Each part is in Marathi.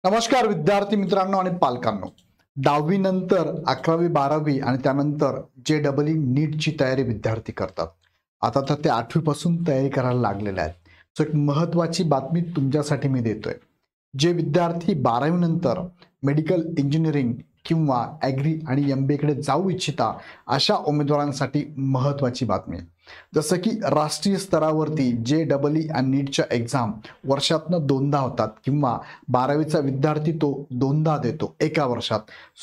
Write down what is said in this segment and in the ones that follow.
नमस्कार विद्यार्थी मित्रांनो आणि पालकांनो. 10वी नंतर 11वी 12वी आणि त्यानंतर जे नीटची तयारी विद्यार्थी करतात. आता तर ते 8वी पासून तयारी करायला लागलेले आहेत. सो एक महत्त्वाची बातमी तुमच्यासाठी मी देतोय. जे विद्यार्थी 12वी नंतर मेडिकल इंजिनिअरिंग किंवा ॲग्री आणि MBA कडे जाऊ इच्छिता अशा उमेदवारांसाठी महत्त्वाची बातमी. जसं की राष्ट्रीय स्तरावरती जे आणि नीटच्या एक्झाम वर्षातनं दोनदा होतात किंवा 12वीचा विद्यार्थी तो दोनदा देतो एका वर्षात.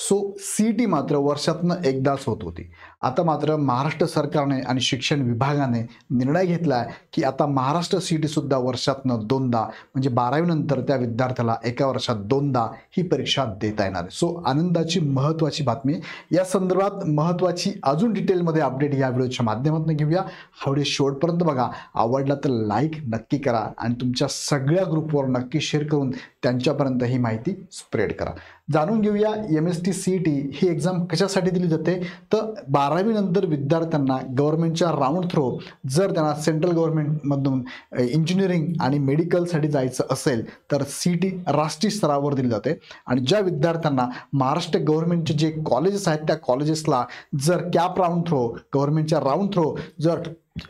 सो CET मात्र वर्षातनं एकदाच होत होती. आता मात्र महाराष्ट्र सरकारने आणि शिक्षण विभागाने निर्णय घेतला आहे की आता महाराष्ट्र CET सुद्धा वर्षातनं दोनदा म्हणजे 12वी नंतर त्या विद्यार्थ्याला एका वर्षात दोनदा ही परीक्षा देता येणार आहे. सो आनंदाची महत्त्वाची बातमी. या संदर्भात महत्त्वाची अजून डिटेलमध्ये अपडेट या व्हिडिओच्या माध्यमातून घेऊया. हा व्हिडिओ शेवटपर्यंत बघा. आवडला तर लाईक नक्की करा आणि तुमच्या सगळ्या ग्रुपवर नक्की शेअर करून त्यांच्यापर्यंत ही माहिती स्प्रेड करा. जाणून घेऊया MST CET ही एक्झाम कशासाठी दिली जाते. तर 12वी नंतर विद्यार्थ्यांना गव्हर्नमेंटच्या राऊंड थ्रो जर त्यांना सेंट्रल गव्हर्नमेंटमधून इंजिनिअरिंग आणि मेडिकलसाठी जायचं असेल तर CET राष्ट्रीय स्तरावर दिली जाते. आणि ज्या विद्यार्थ्यांना महाराष्ट्र गव्हर्नमेंटचे जे कॉलेजेस आहेत त्या कॉलेजेसला जर कॅप राऊंड थ्रो गव्हर्नमेंटच्या राऊंड थ्रो जर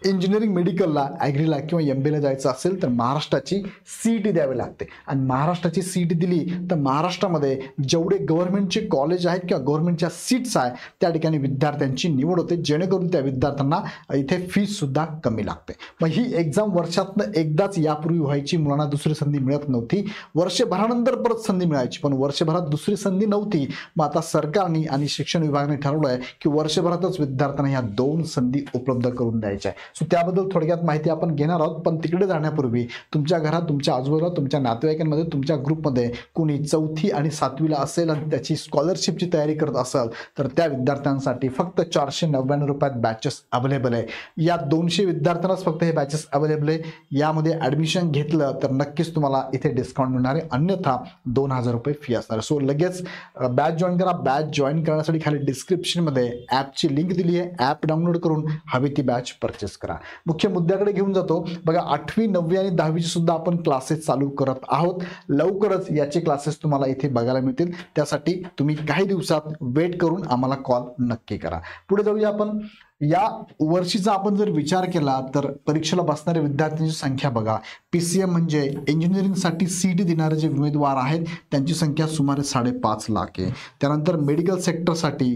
इंजिनिअरिंग मेडिकलला ॲग्रीला किंवा MBAला जायचं असेल तर महाराष्ट्राची CET द्यावी लागते. आणि महाराष्ट्राची CET दिली तर महाराष्ट्रामध्ये जेवढे गव्हर्नमेंटचे कॉलेज आहेत किंवा गव्हर्नमेंटच्या सीट्स आहेत त्या ठिकाणी विद्यार्थ्यांची निवड होते, जेणेकरून त्या विद्यार्थ्यांना इथे फीससुद्धा कमी लागते. मग ही एक्झाम वर्षातनं एकदाच यापूर्वी व्हायची. मुलांना दुसरी संधी मिळत नव्हती. वर्षभरानंतर परत संधी मिळायची, पण वर्षभरात दुसरी संधी नव्हती. मग आता सरकारने आणि शिक्षण विभागाने ठरवलं आहे की वर्षभरातच विद्यार्थ्यांना ह्या 2 संधी उपलब्ध करून द्यायच्या. सो त्याबद्दल थोडक्यात माहिती आपण घेणार आहोत. पण तिकडे जाण्यापूर्वी तुमच्या घरात, तुमच्या आजूबाजूला, तुमच्या नातेवाईकांमध्ये, तुमच्या ग्रुपमध्ये कोणी 4थी आणि 7वीला असेल आणि त्याची स्कॉलरशिपची तयारी करत असेल तर त्या विद्यार्थ्यांसाठी फक्त 499 रुपयात बॅचेस अवेलेबल आहे. या 200 विद्यार्थ्यांनाच फक्त हे बॅचेस अवेलेबल आहे. यामध्ये ॲडमिशन घेतलं तर नक्कीच तुम्हाला इथे डिस्काउंट मिळणार आहे, अन्यथा 2000 रुपये फी असणार. सो लगेच बॅच जॉईन करा. बॅच जॉईन करण्यासाठी खाली डिस्क्रिप्शनमध्ये ॲपची लिंक दिली आहे. ॲप डाउनलोड करून हवी ती बॅच परचेस करा. मुख्य मुद्द्याकडे घेऊन जातो. बघा 8वी 9वी आणि 10वीचे सुद्धा आपण क्लासेस चालू करत आहोत. लवकरच याचे क्लासेस तुम्हाला इथे बघायला मिळतील. त्यासाठी तुम्ही काही दिवसात वेट करून आम्हाला कॉल नक्की करा. पुढे जाऊया आपण. या वर्षीचा आपण जर विचार केला तर परीक्षेला बसणाऱ्या विद्यार्थ्यांची संख्या बघा. PCM म्हणजे इंजिनिअरिंगसाठी CET देणारे जे उमेदवार आहेत त्यांची संख्या सुमारे 5.5 लाख आहे. त्यानंतर मेडिकल सेक्टरसाठी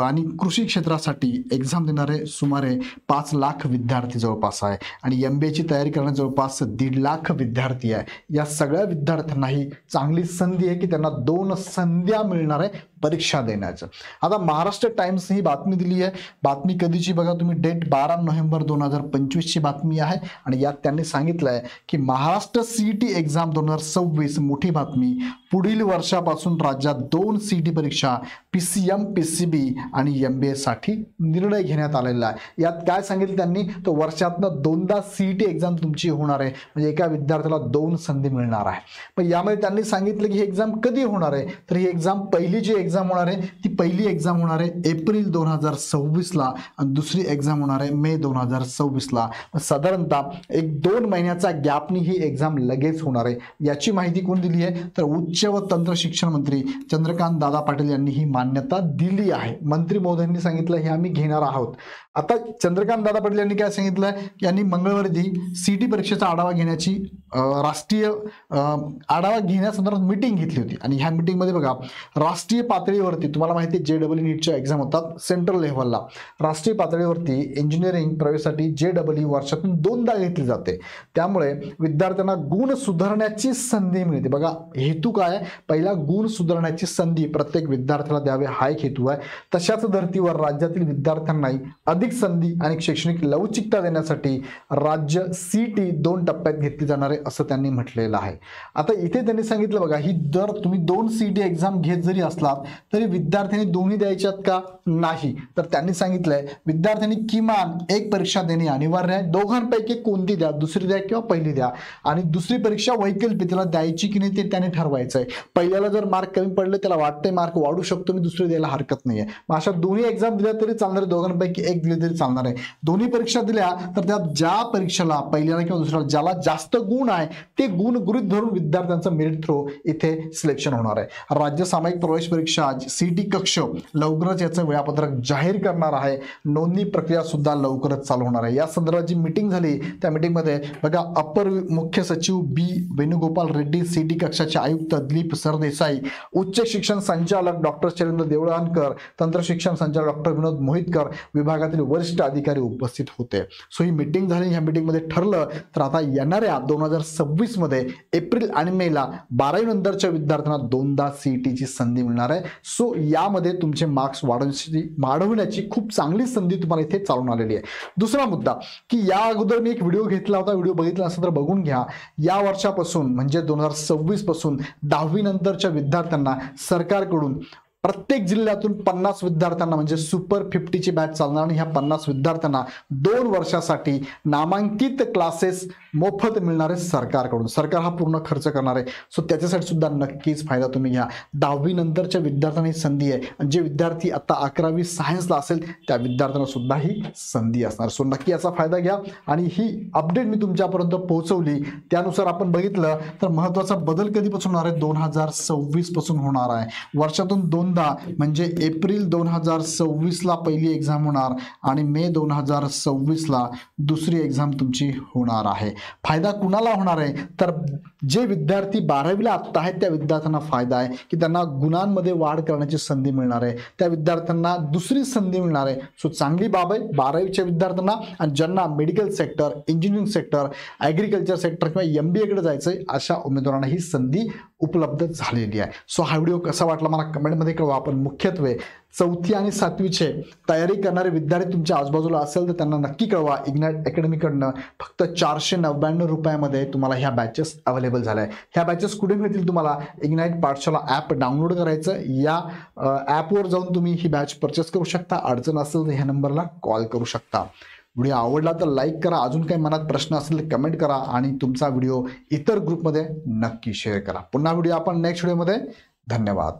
आणि कृषी क्षेत्रासाठी एक्झाम देणारे सुमारे 5 लाख विद्यार्थी जवळपास आहे. आणि MBAची तयारी करणारे जवळपास 1.5 लाख विद्यार्थी आहे. या सगळ्या विद्यार्थ्यांना ही चांगली संधी आहे की त्यांना 2 संध्या मिळणार आहे परीक्षा देण्याचं. आता महाराष्ट्र टाइम्स ही बातमी दिली आहे. बातमी कधीची बघा तुम्ही, डेट 12 नोव्हेंबर 2025ची बातमी आहे. आणि यात त्यांनी सांगितलं आहे की महाराष्ट्र CET एक्झाम 2026 मोठी बातमी. पुढील वर्षापासून राज्यात 2 CET परीक्षा PCM, PCB आणि MBA साठी निर्णय घेण्यात आलेला आहे. यात काय सांगितलं त्यांनी, तर वर्षातनं 2दा CET एक्झाम तुमची होणार आहे. म्हणजे एका विद्यार्थ्याला 2 संधी मिळणार आहे. पण यामध्ये त्यांनी सांगितलं की ही एक्झाम कधी होणार आहे, तर ही एक्झाम पहिली जी एक्झाम होणार आहे ती पहिली एक्झाम होणार आहे एप्रिल 2026ला आणि दुसरी एक्झाम होणार आहे मे 2026ला. साधारणतः 1-2 महिन्याचा गॅपनी ही एक्झाम लगेच होणार आहे. याची माहिती कोण दिली आहे, तर उच्च व तंत्र शिक्षण मंत्री चंद्रकांत दादा पाटील यांनी ही मान्यता दिली आहे. मंत्री महोदयांनी सांगितलं हे आम्ही घेणार आहोत. आता चंद्रकांत दादा पाटील यांनी काय सांगितलं, यांनी मंगळवारी CET परीक्षेचा आढावा घेण्याची राष्ट्रीय आढावा घेण्यासंदर्भात मीटिंग घेतली होती. आणि ह्या मीटिंगमध्ये बघा राष्ट्रीय पातळीवरती तुम्हाला माहिती आहे जे नीटच्या एक्झाम होतात सेंट्रल लेव्हलला. राष्ट्रीय पातळीवरती इंजिनिअरिंग प्रवेशासाठी जे वर्षातून 2दा घेतली जाते. त्यामुळे विद्यार्थ्यांना गुण सुधारण्याची संधी मिळते. बघा हेतू काय आहे, पहिला गुण सुधारण्याची संधी प्रत्येक विद्यार्थ्याला द्यावे हा एक हेतू आहे. तशाच धर्तीवर राज्यातील विद्यार्थ्यांनाही अधिक संधी आणि शैक्षणिक लवचिकता देण्यासाठी राज्य CET 2 टप्प्यात घेतली जाणार आहे असं त्यांनी म्हटलेलं आहे. आता इथे त्यांनी सांगितलं बघा, ही जर तुम्ही 2 CET एक्झाम घेत जरी असलात तरी विद्यार्थ्यांनी दोन्ही द्यायच्यात का? नाही. तर त्यांनी सांगितलंय विद्यार्थ्यांनी किमान एक परीक्षा देणे अनिवार्य आहे. दोघांपैकी कोणती द्या, दुसरी द्या किंवा पहिली द्या. आणि दुसरी परीक्षा वैकल्पिक, त्याला द्यायची की नाही ते त्याने ठरवायचं आहे. पहिल्याला जर मार्क कमी पडले, त्याला वाटते मार्क वाढू शकतो, मी दुसरी द्यायला हरकत नाहीये. मग अशा दोन्ही एक्झाम दिल्या तरी चालणार आहे, दोघांपैकी एक दिली तरी चालणार आहे. दोन्ही परीक्षा दिल्या तर त्यात ज्या परीक्षेला पहिल्याला किंवा दुसऱ्याला ज्याला जास्त गुण आहे ते गुण गृहीत धरून विद्यार्थ्यांचं मेरिट थ्रू इथे सिलेक्शन होणार आहे. राज्य सामायिक प्रवेश परीक्षा सीटी कक्ष लवकरच याचं वेळापत्रक जाहीर करणार आहे. नोंदणी प्रक्रिया सुद्धा लवकरच चालू होणार आहे. या संदर्भात जी मीटिंग झाली त्या मीटिंगमध्ये बघा, अपर मुख्य सचिव बी वेणुगोपाल रेड्डी, सीटी कक्षाचे आयुक्त दिलीप सरदेसाई, उच्च शिक्षण संचालक डॉक्टर शैलेंद्र देवळानकर, तंत्र शिक्षण संचालक डॉक्टर विनोद मोहितकर, विभागातील वरिष्ठ अधिकारी उपस्थित होते. सो ही मीटिंग झाली. ह्या मीटिंगमध्ये ठरलं तर आता येणाऱ्या 2026 मध्ये एप्रिल आणि मे ला 12वी नंतरच्या विद्यार्थ्यांना दोनदा सीईटीची संधी मिळणार आहे. सो यामध्ये तुमचे मार्क्स वाढवण्याची खूप चांगली संधी तुम्हाला इथे चालून आलेली आहे. दुसरा मुद्दा की या अगोदर मी एक व्हिडिओ घेतला होता, व्हिडिओ बघितला असेल तर बघून घ्या. या वर्षापासून म्हणजे 2026 पासून 10वी नंतरच्या विद्यार्थ्यांना सरकारकडून प्रत्येक जिल्ह्यातून 50 विद्यार्थ्यांना म्हणजे सुपर 50ची बॅच चालणार आणि ह्या 50 विद्यार्थ्यांना 2 वर्षासाठी नामांकित क्लासेस मोफत मिळणार आहे सरकारकडून. सरकार हा पूर्ण खर्च करणार आहे. सो त्याच्यासाठी सुद्धा नक्कीच फायदा तुम्ही घ्या. 10वी नंतरच्या विद्यार्थ्यांना ही संधी आहे आणि जे विद्यार्थी आता 11वी सायन्सला असेल त्या विद्यार्थ्यांना सुद्धा ही संधी असणार. सो नक्की याचा फायदा घ्या. आणि ही अपडेट मी तुमच्यापर्यंत पोहोचवली, त्यानुसार आपण बघितलं तर महत्त्वाचा बदल कधीपासून होणार आहे? 2026 पासून होणार आहे. वर्षातून दोनदा म्हणजे एप्रिल 2026 ला पहिली एक्झाम होणार आणि मे 2026 ला दुसरी एक्झाम तुमची होणार आहे. फायदा कुणाला होणार आहे? तर जे विद्यार्थी 12वीला आत्ता आहेत त्या विद्यार्थ्यांना फायदा आहे की त्यांना गुणांमध्ये वाढ करण्याची संधी मिळणार आहे. त्या विद्यार्थ्यांना दुसरी संधी मिळणार आहे. सो चांगली बाब आहे 12वीच्या विद्यार्थ्यांना. आणि ज्यांना medical sector, engineering sector, agriculture sector किंवा MBA कडे जायचं आहे अशा उमेदवारांना ही संधी उपलब्ध झालेली आहे. सो हा व्हिडिओ कसा वाटला मला कमेंटमध्ये कळवा. आपण मुख्यत्वे 4थी आणि 7वीचे तयारी करणारे विद्यार्थी तुमच्या आजूबाजूला असेल तर त्यांना नक्की कळवा. इग्नाइट अकॅडमीकडनं फक्त 499 रुपयामध्ये तुम्हाला ह्या बॅचेस अवेलेबल झाल्या आहे. ह्या बॅचेस कुठे मिळतील तुम्हाला? इग्नाइट पाठशाला ॲप डाउनलोड करायचं, या ॲपवर जाऊन तुम्ही ही बॅच परचेस करू शकता. अडचण असेल तर ह्या नंबरला कॉल करू शकता. व्हिडिओ आवडला तर लाईक करा. अजून काही मनात प्रश्न असेल तर कमेंट करा आणि तुमचा व्हिडिओ इतर ग्रुपमध्ये नक्की शेअर करा. पुन्हा व्हिडिओ आपण नेक्स्ट व्हिडिओमध्ये. धन्यवाद.